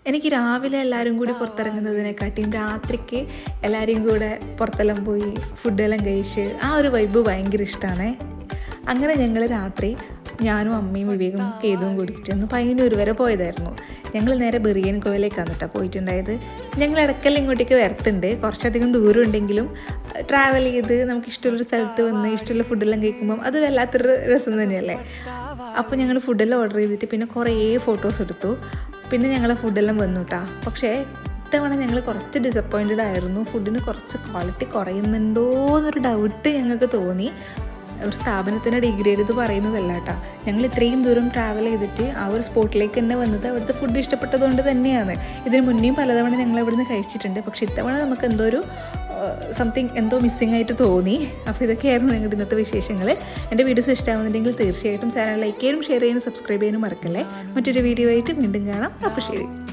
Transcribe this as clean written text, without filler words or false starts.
എനിക്ക് രാവിലെ എല്ലാവരും കൂടി പുറത്തിറങ്ങുന്നതിനെക്കാട്ടിയും രാത്രിക്ക് എല്ലാവരെയും കൂടെ പുറത്തെല്ലാം പോയി ഫുഡെല്ലാം കഴിച്ച് ആ ഒരു വൈബ് ഭയങ്കര ഇഷ്ടമാണ്. അങ്ങനെ ഞങ്ങൾ രാത്രി ഞാനും അമ്മയും വിവേകും കേതുവും കൂടിയിട്ട് ഒന്ന് പയ്യന്നൂർ വരെ പോയതായിരുന്നു. ഞങ്ങൾ നേരെ ബിറിയാൻ കോവിലേക്കാണ് കേട്ടോ പോയിട്ടുണ്ടായത്. ഞങ്ങൾ ഇടയ്ക്കെല്ലാം ഇങ്ങോട്ടേക്ക് വരത്തുണ്ട്, കുറച്ചധികം ദൂരം ഉണ്ടെങ്കിലും ട്രാവൽ ചെയ്ത് നമുക്ക് ഇഷ്ടമുള്ളൊരു സ്ഥലത്ത് വന്ന് ഇഷ്ടമുള്ള ഫുഡെല്ലാം കഴിക്കുമ്പം അത് വല്ലാത്തൊരു രസം തന്നെയല്ലേ. അപ്പോൾ ഞങ്ങൾ ഫുഡെല്ലാം ഓർഡർ ചെയ്തിട്ട് പിന്നെ കുറേ ഫോട്ടോസ് എടുത്തു. പിന്നെ ഞങ്ങളെ ഫുഡെല്ലാം വന്നു കേട്ടോ. പക്ഷേ ഇത്തവണ ഞങ്ങൾ കുറച്ച് ഡിസപ്പോയിൻറ്റഡ് ആയിരുന്നു. ഫുഡിന് കുറച്ച് ക്വാളിറ്റി കുറയുന്നുണ്ടോ എന്നൊരു ഡൗട്ട് ഞങ്ങൾക്ക് തോന്നി. ഒരു സ്ഥാപനത്തിൻ്റെ ഡിഗ്രേഡ് ഇത് പറയുന്നതല്ല കേട്ടോ. ഞങ്ങൾ ഇത്രയും ദൂരം ട്രാവൽ ചെയ്തിട്ട് ആ ഒരു സ്പോട്ടിലേക്ക് തന്നെ വന്നത് അവിടുത്തെ ഫുഡ് ഇഷ്ടപ്പെട്ടതുകൊണ്ട് തന്നെയാണ്. ഇതിന് മുന്നേയും പലതവണ ഞങ്ങൾ ഇവിടുന്ന് കഴിച്ചിട്ടുണ്ട്. പക്ഷേ ഇത്തവണ നമുക്ക് എന്തോ മിസ്സിംഗ് ആയിട്ട് തോന്നി. അപ്പോൾ ഇതൊക്കെയായിരുന്നു ഞങ്ങളുടെ ഇന്നത്തെ വിശേഷങ്ങൾ. എൻ്റെ വീഡിയോസ് ഇഷ്ടമാകുന്നുണ്ടെങ്കിൽ തീർച്ചയായിട്ടും ചാനൽ ലൈക്ക് ചെയ്യാനും ഷെയർ ചെയ്യാനും സബ്സ്ക്രൈബ് ചെയ്യാനും മറക്കല്ലേ. മറ്റൊരു വീഡിയോ ആയിട്ട് വീണ്ടും കാണാം. അപ്പോൾ ശരി.